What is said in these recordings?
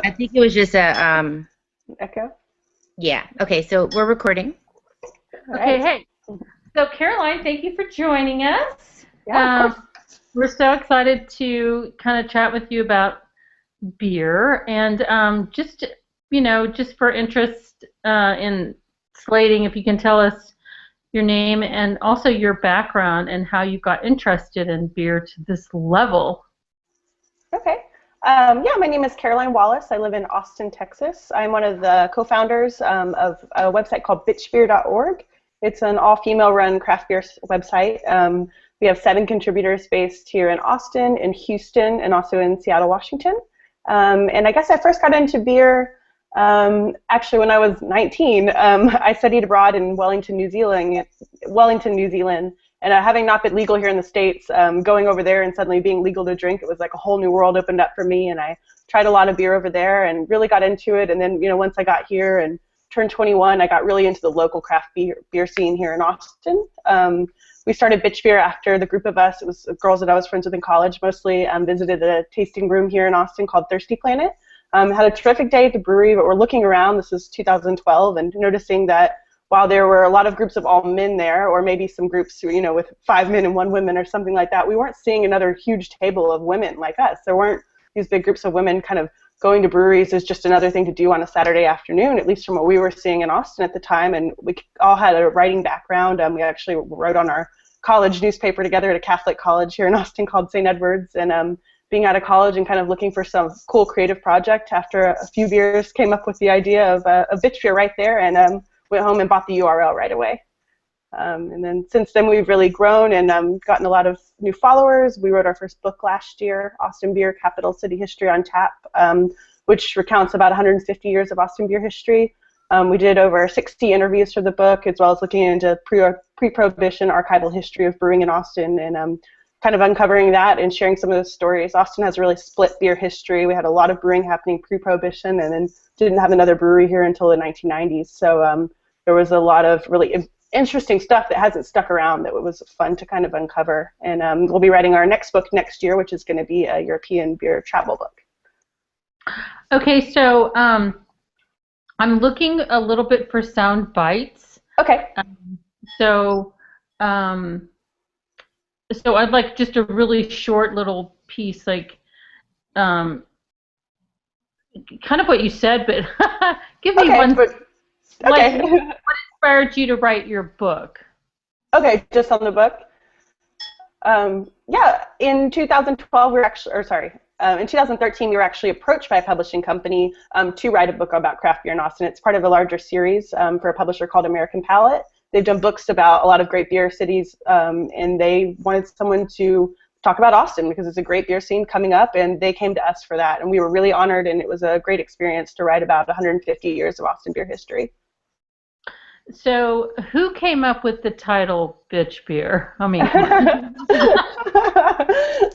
I think it was just a Echo. yeah. Okay, so we're recording. All Okay, right. hey. So Caroline, thank you for joining us. Yeah, of course. We're so excited to kind of chat with you about beer and just, just for interest in slating, if you can tell us your name and also your background and how you got interested in beer to this level. Okay. Yeah, my name is Caroline Wallace. I live in Austin, Texas. I'm one of the co-founders of a website called bitchbeer.org. It's an all-female run craft beer website. We have 7 contributors based here in Austin, in Houston, and also in Seattle, Washington. And I guess I first got into beer actually when I was 19. I studied abroad in Wellington, New Zealand, and having not been legal here in the States, going over there and suddenly being legal to drink, it was like a whole new world opened up for me, and I tried a lot of beer over there and really got into it. And then, once I got here and turned 21, I got really into the local craft beer scene here in Austin. We started Bitch Beer after the group of us, it was girls that I was friends with in college mostly, visited a tasting room here in Austin called Thirsty Planet. Had a terrific day at the brewery, but we're looking around, this is 2012, and noticing that while there were a lot of groups of all men there, or maybe some groups, with 5 men and 1 woman or something like that, we weren't seeing another huge table of women like us. There weren't these big groups of women kind of going to breweries as just another thing to do on a Saturday afternoon, at least from what we were seeing in Austin at the time. And we all had a writing background. We actually wrote on our college newspaper together at a Catholic college here in Austin called St. Edward's. And being out of college and kind of looking for some cool creative project, after a few beers, came up with the idea of a bitch beer right there, and went home and bought the URL right away. And then since then we've really grown and gotten a lot of new followers. We wrote our first book last year, Austin Beer, Capital City History on Tap, which recounts about 150 years of Austin beer history. We did over 60 interviews for the book, as well as looking into pre-prohibition archival history of brewing in Austin, and kind of uncovering that and sharing some of those stories. Austin has a really split beer history. We had a lot of brewing happening pre-prohibition, and then didn't have another brewery here until the 1990s. So there was a lot of really interesting stuff that hasn't stuck around that was fun to kind of uncover. And we'll be writing our next book next year, which is going to be a European beer travel book. Okay, so I'm looking a little bit for sound bites. Okay. So I'd like just a really short little piece, like kind of what you said, but give me one. Okay. What inspired you to write your book? Okay, just on the book. Yeah, in 2012 in 2013 we were actually approached by a publishing company to write a book about craft beer in Austin. It's part of a larger series for a publisher called American Palate. They've done books about a lot of great beer cities, and they wanted someone to talk about Austin because it's a great beer scene coming up, and they came to us for that, and we were really honored, and it was a great experience to write about 150 years of Austin beer history. So who came up with the title Bitch Beer? I mean,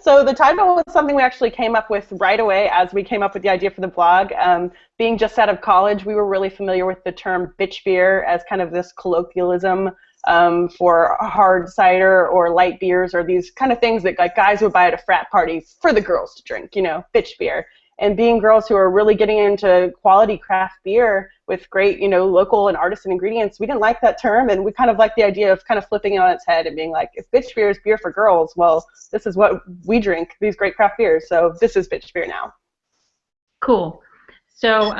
So the title was something we actually came up with right away as we came up with the idea for the blog. Being just out of college, we were really familiar with the term bitch beer as kind of this colloquialism for hard cider or light beers, or these kind of things that like guys would buy at a frat party for the girls to drink, bitch beer. And being girls who are really getting into quality craft beer with great, local and artisan ingredients, we didn't like that term, and we kind of liked the idea of kind of flipping it on its head and being like, if bitch beer is beer for girls, well, this is what we drink, these great craft beers, so this is bitch beer now. Cool. So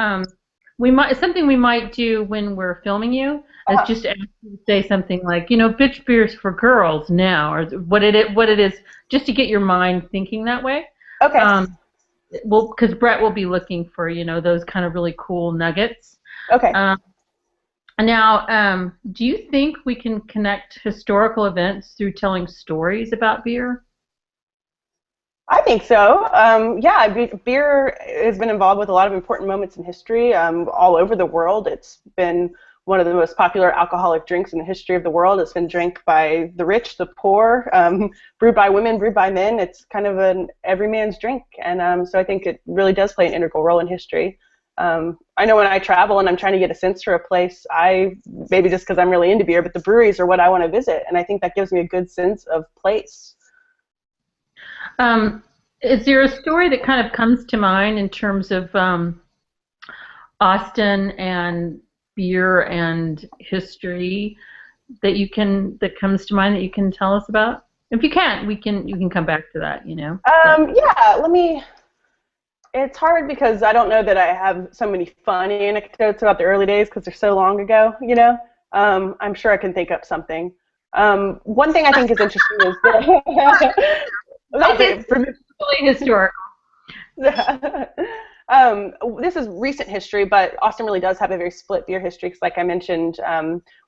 something we might do when we're filming you is just ask you to say something like, bitch beer's for girls now, or what it is, just to get your mind thinking that way. Okay. Well, because Brett will be looking for, those kind of really cool nuggets. Okay. Now, do you think we can connect historical events through telling stories about beer? I think so. Yeah, beer has been involved with a lot of important moments in history all over the world. It's been one of the most popular alcoholic drinks in the history of the world. It's been drank by the rich, the poor, brewed by women, brewed by men. It's kind of an every man's drink, and so I think it really does play an integral role in history. I know when I travel and I'm trying to get a sense for a place, maybe just because I'm really into beer, but the breweries are what I want to visit, and I think that gives me a good sense of place. Is there a story that kind of comes to mind in terms of Austin and beer and history that comes to mind that you can tell us about? If you can't, you can come back to that, you know. Yeah, it's hard because I don't know that I have so many funny anecdotes about the early days because they're so long ago, you know. I'm sure I can think up something. One thing I think is interesting is that It's really historical. This is recent history, but Austin really does have a very split beer history because, like I mentioned,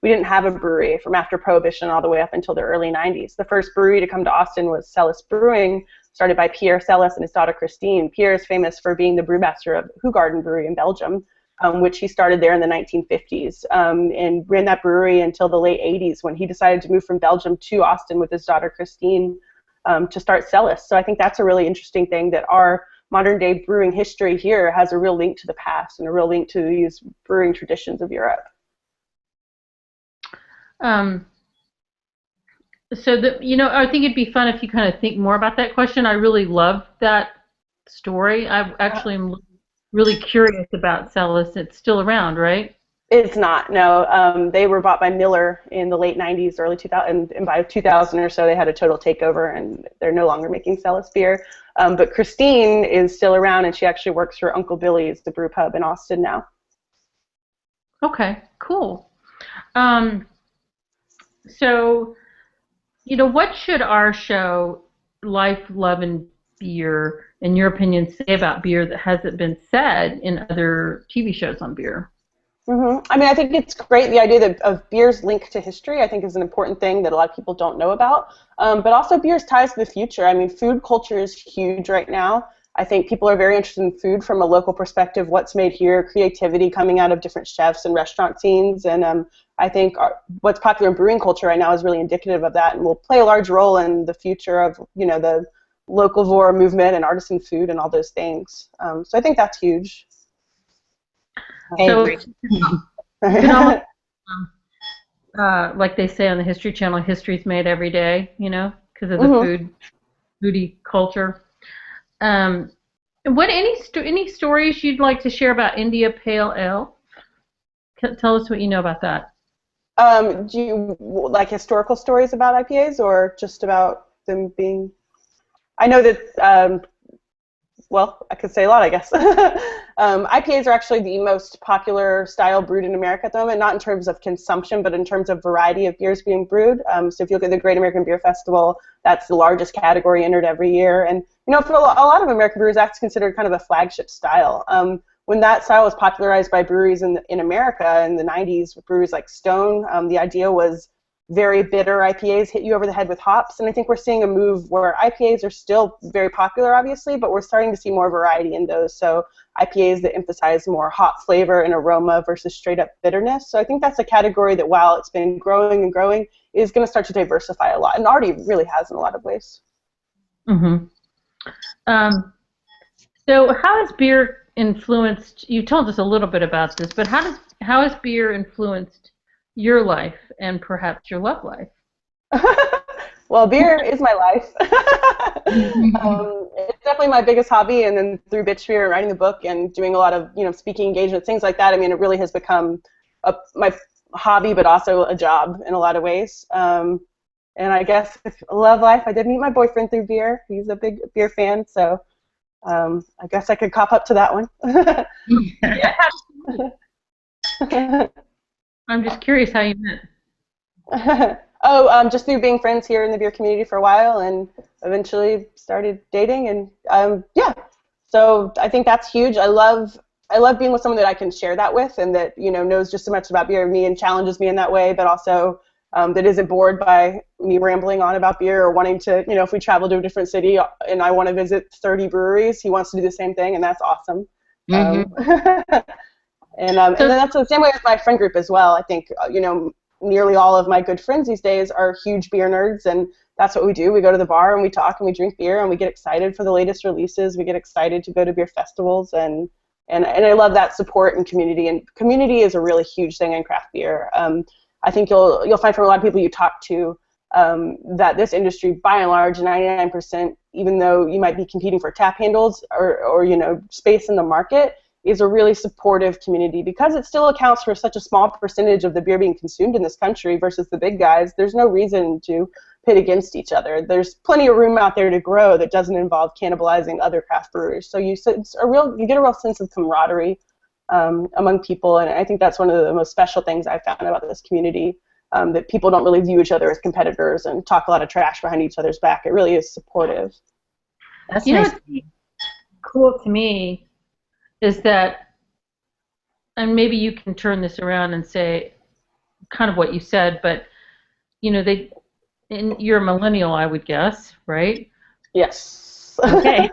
we didn't have a brewery from after Prohibition all the way up until the early 90s. The first brewery to come to Austin was Celis Brewing, started by Pierre Celis and his daughter Christine. Pierre is famous for being the brewmaster of Hoegaarden Brewery in Belgium, which he started there in the 1950s, and ran that brewery until the late 80s when he decided to move from Belgium to Austin with his daughter Christine to start Celis. So I think that's a really interesting thing, that our modern day brewing history here has a real link to the past and a real link to these brewing traditions of Europe. I think it'd be fun if you kind of think more about that question. I really love that story. I actually am really curious about Celis. It's still around, right? It's not, no. They were bought by Miller in the late 90s, early 2000, and by 2000 or so they had a total takeover, and they're no longer making Celis beer. But Christine is still around, and she actually works for Uncle Billy's, the brew pub in Austin now. Okay, cool. So, what should our show, Life, Love, and Beer, in your opinion, say about beer that hasn't been said in other TV shows on beer? I mean, I think it's great. The idea of beer's link to history, I think, is an important thing that a lot of people don't know about. But also beer's ties to the future. I mean, food culture is huge right now. I think people are very interested in food from a local perspective, what's made here, creativity coming out of different chefs and restaurant scenes. And I think what's popular in brewing culture right now is really indicative of that and will play a large role in the future of, the locavore movement and artisan food and all those things. So I think that's huge. So, like they say on the History Channel, history's made every day, because of the foodie culture. Any stories you'd like to share about India Pale Ale? Tell us what you know about that. Do you like historical stories about IPAs or just about them being? I know that. Well, I could say a lot, I guess. IPAs are actually the most popular style brewed in America at the moment, not in terms of consumption, but in terms of variety of beers being brewed. So if you look at the Great American Beer Festival, that's the largest category entered every year. And, for a lot of American brewers, that's considered kind of a flagship style. When that style was popularized by breweries in America in the 90s, with breweries like Stone, the idea was very bitter IPAs hit you over the head with hops, and I think we're seeing a move where IPAs are still very popular, obviously, but we're starting to see more variety in those. So IPAs that emphasize more hop flavor and aroma versus straight up bitterness. So I think that's a category that, while it's been growing and growing, is going to start to diversify a lot, and already really has in a lot of ways. So how has beer influenced? You told us a little bit about this, but how has beer influenced your life and perhaps your love life? Well, beer is my life. It's definitely my biggest hobby, and then through Bitch Beer and writing the book and doing a lot of speaking engagements, things like that. I mean, it really has become my hobby, but also a job in a lot of ways. And I guess love life. I did meet my boyfriend through beer. He's a big beer fan, so I guess I could cop up to that one. I'm just curious how you met. Just through being friends here in the beer community for a while, and eventually started dating, and so I think that's huge. I love being with someone that I can share that with, and that knows just as much about beer as me and challenges me in that way, but also that isn't bored by me rambling on about beer or wanting to, if we travel to a different city and I want to visit 30 breweries, he wants to do the same thing, and that's awesome. And then that's the same way with my friend group as well. I think, nearly all of my good friends these days are huge beer nerds, and that's what we do. We go to the bar and we talk and we drink beer and we get excited for the latest releases. We get excited to go to beer festivals, and I love that support and community. And community is a really huge thing in craft beer. I think you'll find from a lot of people you talk to that this industry, by and large, 99%, even though you might be competing for tap handles or space in the market, is a really supportive community because it still accounts for such a small percentage of the beer being consumed in this country versus the big guys. There's no reason to pit against each other. There's plenty of room out there to grow that doesn't involve cannibalizing other craft breweries. So you get a real sense of camaraderie among people, and I think that's one of the most special things I've found about this community, that people don't really view each other as competitors and talk a lot of trash behind each other's back. It really is supportive. That's You know nice. what's cool to me is that, and maybe you can turn this around and say kind of what you said, but you know, and you're a millennial, I would guess, right? Yes. Okay.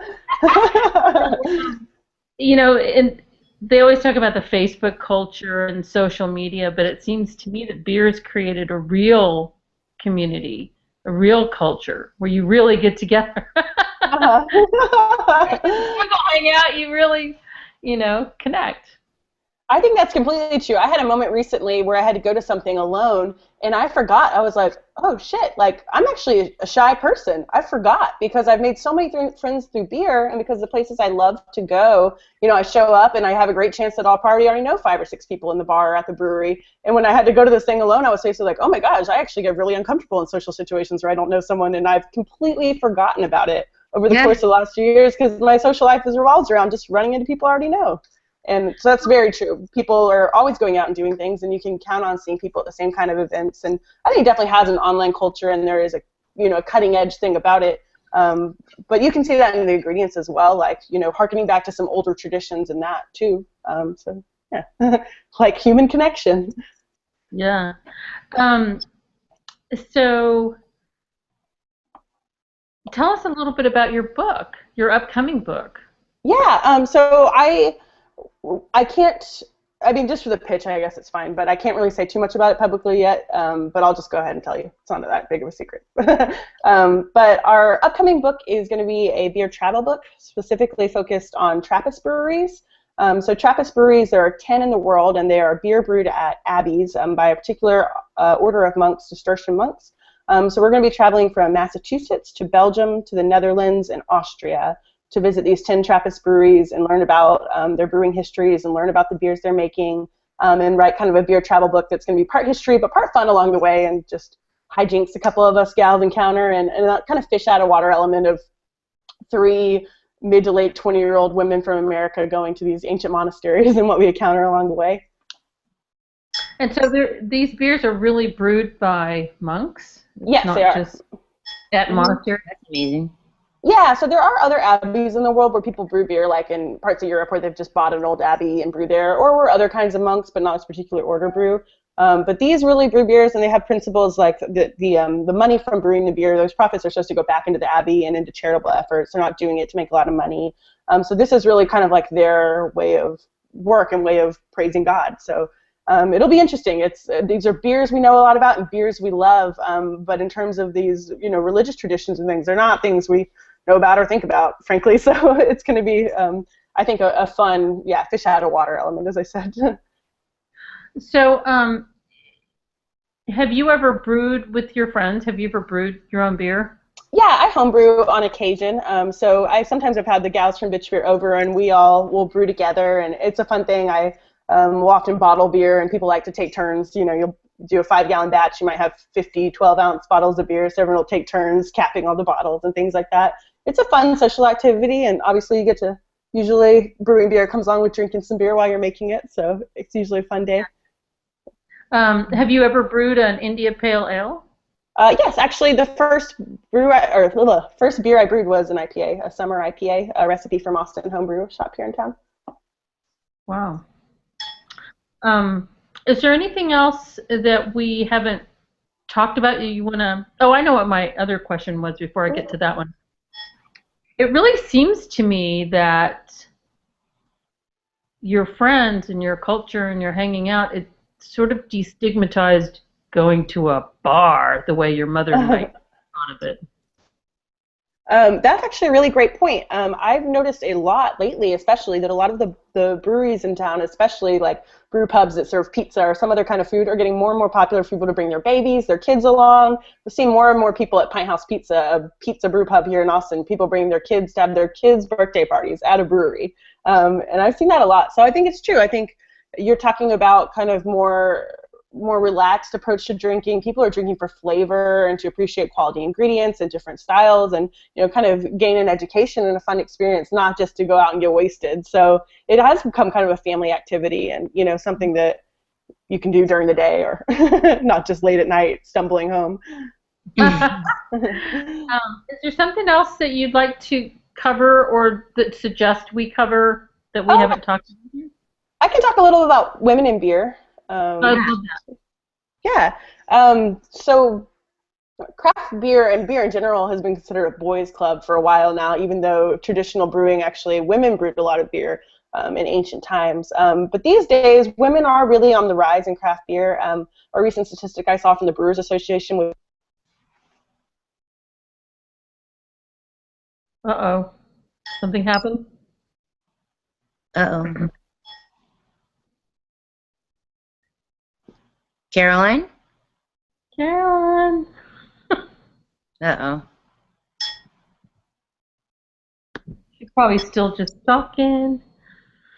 You know, and they always talk about the Facebook culture and social media, but it seems to me that beer has created a real community, a real culture where you really get together. Uh-huh. People hang out, you really, you know, connect. I think that's completely true. I had a moment recently where I had to go to something alone, and I forgot. I was like, oh, shit, like, I'm actually a shy person. I forgot because I've made so many friends through beer, and because the places I love to go, you know, I show up, and I have a great chance that I'll probably already know 5 or 6 people in the bar or at the brewery. And when I had to go to this thing alone, I was basically like, oh, my gosh, I actually get really uncomfortable in social situations where I don't know someone, and I've completely forgotten about it over the course of the last few years because my social life is revolves around just running into people I already know. And so that's very true. People are always going out and doing things, and you can count on seeing people at the same kind of events. And I think it definitely has an online culture, and there is a, you know, a cutting edge thing about it. But you can see that in the ingredients as well, like, you know, harkening back to some older traditions and that too. So yeah, like human connection. Yeah. So tell us a little bit about your book, your upcoming book. Yeah. So I can't, I mean, just for the pitch, I guess it's fine, but I can't really say too much about it publicly yet, but I'll just go ahead and tell you. It's not that big of a secret. But our upcoming book is going to be a beer travel book, specifically focused on Trappist breweries. So Trappist breweries, there are 10 in the world, and they are beer brewed at abbeys by a particular order of monks, Cistercian monks. So we're going to be traveling from Massachusetts to Belgium to the Netherlands and Austria to visit these 10 Trappist breweries and learn about their brewing histories and learn about the beers they're making, and write kind of a beer travel book that's going to be part history but part fun along the way, and just hijinks a couple of us gals encounter, and kind of fish out of water element of 3 mid to late 20-year-old women from America going to these ancient monasteries and what we encounter along the way. And so these beers are really brewed by monks? Yes, not they are. Just at monasteries? That's amazing. Yeah, so there are other abbeys in the world where people brew beer, like in parts of Europe where they've just bought an old abbey and brew there, or where other kinds of monks, but not this particular order brew. But these really brew beers, and they have principles like the money from brewing the beer, those profits are supposed to go back into the abbey and into charitable efforts. They're not doing it to make a lot of money. So this is really kind of like their way of work and way of praising God. So it'll be interesting. These are beers we know a lot about and beers we love, but in terms of these, you know, religious traditions and things, they're not things we know about or think about, frankly. So it's going to be, I think, a fun, fish out of water element, as I said. So have you ever brewed with your friends? Have you ever brewed your own beer? Yeah, I homebrew on occasion. So I sometimes have had the gals from Bitch Beer over, and we all will brew together, and it's a fun thing. I will often bottle beer, and people like to take turns. You know, you'll do a 5-gallon batch. You might have 50 12-ounce bottles of beer, so everyone will take turns capping all the bottles and things like that. It's a fun social activity, and obviously you get to, usually brewing beer comes along with drinking some beer while you're making it, so it's usually a fun day. Have you ever brewed an India Pale Ale? Yes, actually the first beer I brewed was an IPA, a summer IPA, a recipe from Austin Homebrew Shop here in town. Wow. Is there anything else that we haven't talked about you want to... Oh, I know what my other question was before I get to that one. It really seems to me that your friends and your culture and your hanging out, it sort of destigmatized going to a bar the way your mother might have thought of it. That's actually a really great point. I've noticed a lot lately, especially that a lot of the breweries in town, especially like brew pubs that serve pizza or some other kind of food, are getting more and more popular for people to bring their babies, their kids along. We're seeing more and more people at Pint House Pizza, a pizza brew pub here in Austin, people bringing their kids to have their kids' birthday parties at a brewery. And I've seen that a lot. So I think it's true. I think you're talking about kind of more relaxed approach to drinking. People are drinking for flavor and to appreciate quality ingredients and different styles, and kind of gain an education and a fun experience, not just to go out and get wasted. So it has become kind of a family activity, and something that you can do during the day, or not just late at night stumbling home. Is there something else that you'd like to cover or that suggest we cover that we haven't talked about? I can talk a little about women in beer. I love that. Yeah. So craft beer and beer in general has been considered a boys' club for a while now, even though traditional brewing, actually, women brewed a lot of beer in ancient times. But these days, women are really on the rise in craft beer. A recent statistic I saw from the Brewers Association was Uh-oh. Something happened? Uh-oh. Caroline? Caroline. Uh-oh. She's probably still just talking.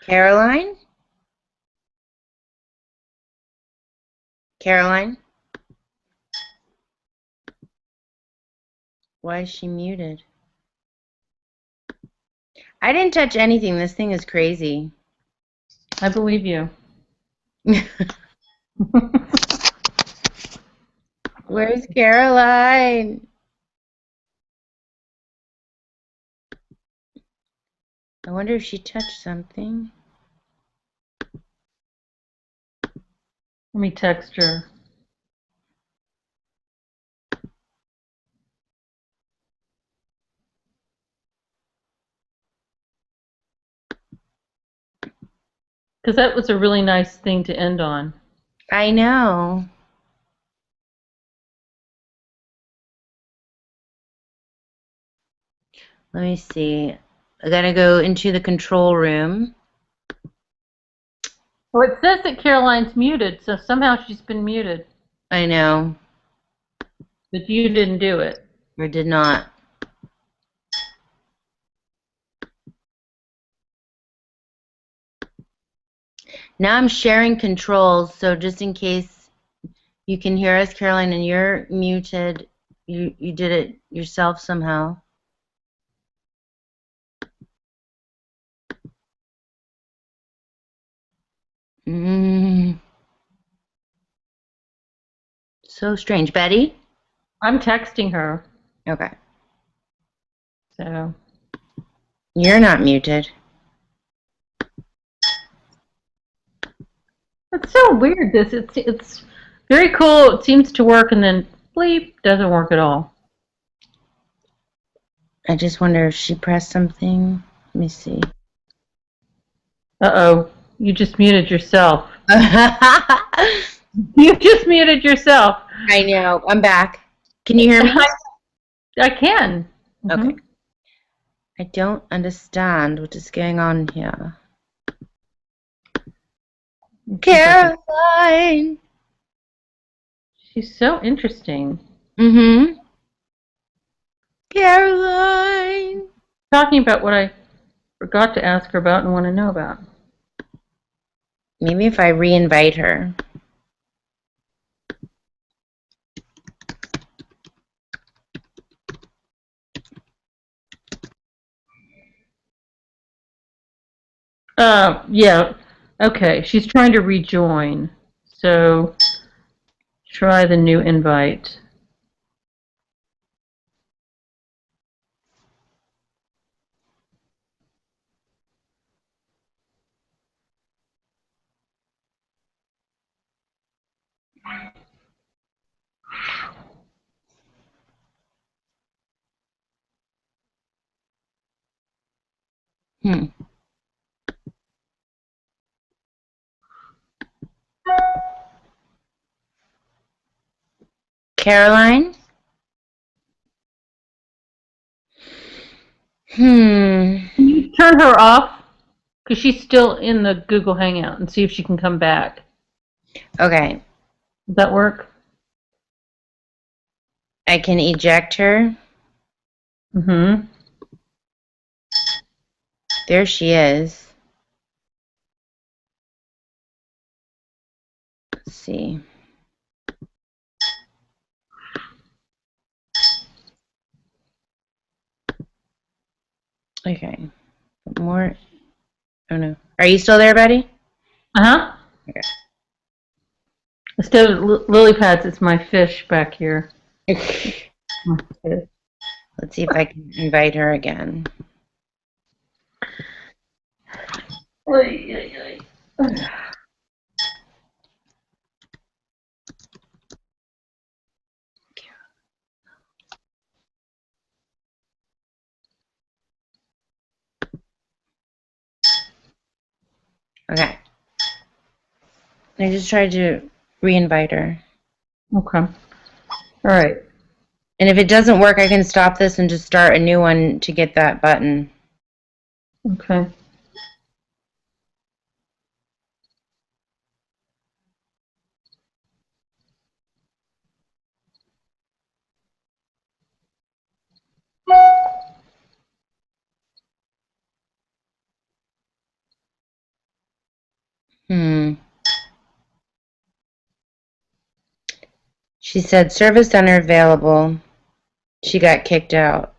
Caroline? Caroline? Why is she muted? I didn't touch anything. This thing is crazy. I believe you. Where's Caroline? I wonder if she touched something. Let me text her. Because that was a really nice thing to end on. I know. Let me see. I gotta go into the control room. Well, it says that Caroline's muted, so somehow she's been muted. I know. But you didn't do it. Or did not. Now I'm sharing controls, so just in case you can hear us, Caroline, and you're muted, you did it yourself somehow. So strange. Betty? I'm texting her. Okay. So. You're not muted. It's so weird. It's very cool. It seems to work, and then bleep, doesn't work at all. I just wonder if she pressed something. Let me see. Uh-oh. You just muted yourself. You just muted yourself. I know. I'm back. Can you hear me? I can. Okay. I don't understand what is going on here. Caroline! She's so interesting. Mm-hmm. Caroline! Talking about what I forgot to ask her about and want to know about. Maybe if I re-invite her. Yeah. Okay, she's trying to rejoin. So try the new invite. Caroline? Hmm. Can you turn her off? Because she's still in the Google Hangout and see if she can come back. Okay. Does that work? I can eject her. Mm-hmm. There she is. Let's see. Okay. More. Oh no. Are you still there, buddy? Uh-huh. Okay. Instead of lily pads, it's my fish back here. My fish. Let's see if I can invite her again. Okay. I just tried to re-invite her. Okay. All right. And if it doesn't work, I can stop this and just start a new one to get that button. Okay. She said service center available. She got kicked out.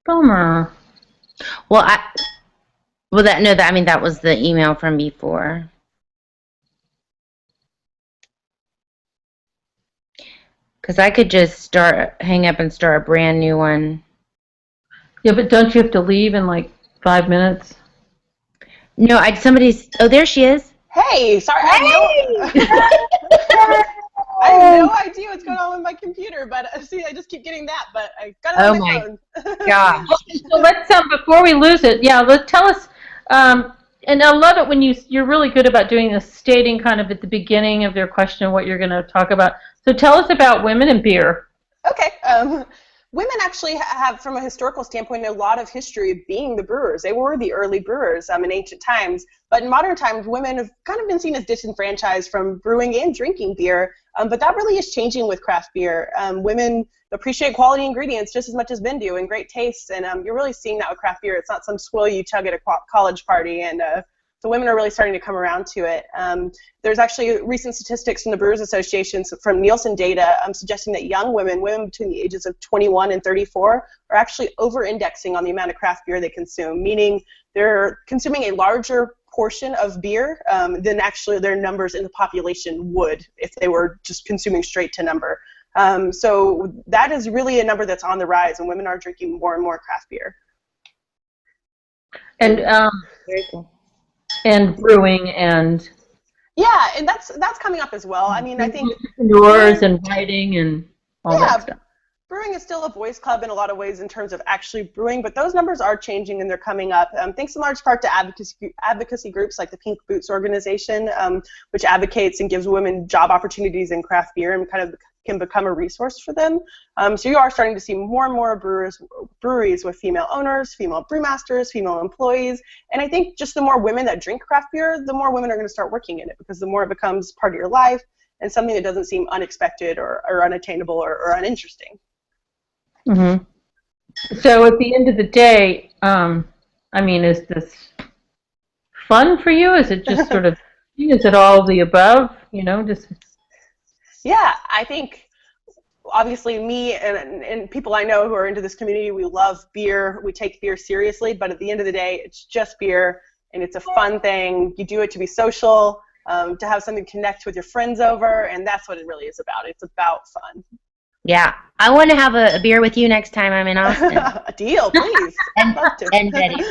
Bummer. Well, that was the email from before. Because I could just hang up and start a brand new one. Yeah, but don't you have to leave in like 5 minutes? No, oh, there she is. Hey, sorry, Hey! I have no idea what's going on with my computer, but see, I just keep getting that, but I got it on my phone. God. So let's before we lose it, tell us. And I love it when you're really good about doing this, stating kind of at the beginning of their question what you're going to talk about. So tell us about women and beer. Okay. Women actually have, from a historical standpoint, a lot of history of being the brewers. They were the early brewers in ancient times. But in modern times, women have kind of been seen as disenfranchised from brewing and drinking beer. But that really is changing with craft beer. Women appreciate quality ingredients just as much as men do and great taste. And you're really seeing that with craft beer. It's not some swill you chug at a college party. And the women are really starting to come around to it. There's actually recent statistics from the Brewers Association from Nielsen data suggesting that young women between the ages of 21 and 34, are actually over-indexing on the amount of craft beer they consume, meaning they're consuming a larger portion of beer than actually their numbers in the population would if they were just consuming straight to number. So that is really a number that's on the rise, and women are drinking more and more craft beer. And Very cool. And brewing and yeah, and that's coming up as well. I mean, I think entrepreneurs and writing and all that stuff. Brewing is still a boys' club in a lot of ways in terms of actually brewing, but those numbers are changing and they're coming up. Thanks in large part to advocacy groups like the Pink Boots organization, which advocates and gives women job opportunities in craft beer and kind of can become a resource for them. So you are starting to see more and more breweries with female owners, female brewmasters, female employees, and I think just the more women that drink craft beer, the more women are going to start working in it, because the more it becomes part of your life and something that doesn't seem unexpected or unattainable or uninteresting. Mm-hmm. So at the end of the day, I mean, is this fun for you? Is it just sort of, is it all the above, just... Yeah, I think obviously me and people I know who are into this community, we love beer. We take beer seriously, but at the end of the day, it's just beer, and it's a fun thing. You do it to be social, to have something to connect with your friends over, and that's what it really is about. It's about fun. Yeah, I want to have a beer with you next time I'm in Austin. A deal, please. and Betty.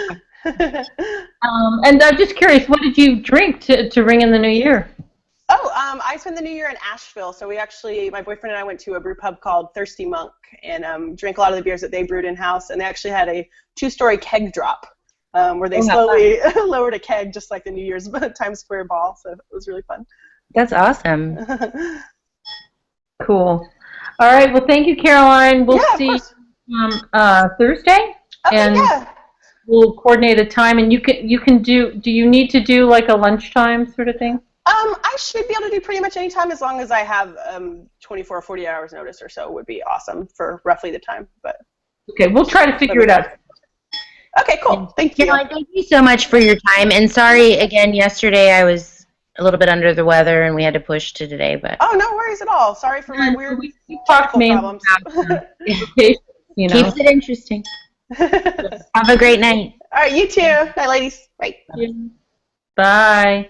And I'm just curious, what did you drink to ring in the new year? I spent the new year in Asheville. So my boyfriend and I went to a brew pub called Thirsty Monk and drank a lot of the beers that they brewed in-house. And they actually had a 2-story keg drop where they slowly lowered a keg just like the New Year's Times Square ball. So it was really fun. That's awesome. Cool. All right. Well, thank you, Caroline. We'll Yeah, of see course. you Thursday, Okay, and yeah. we'll coordinate a time. And you can do. Do you need to do like a lunchtime sort of thing? I should be able to do pretty much any time as long as I have 24 or 40 hours notice or so would be awesome for roughly the time. But Okay, we'll try to figure it out. Okay, cool. Thank you. Caroline, thank you so much for your time. And sorry again, yesterday I was a little bit under the weather and we had to push to today. But Oh, no worries at all. Sorry for my weird We talked technical mainly problems. about patience, you know. keeps it interesting. Have a great night. All right, you too. Night, ladies. Bye. Bye.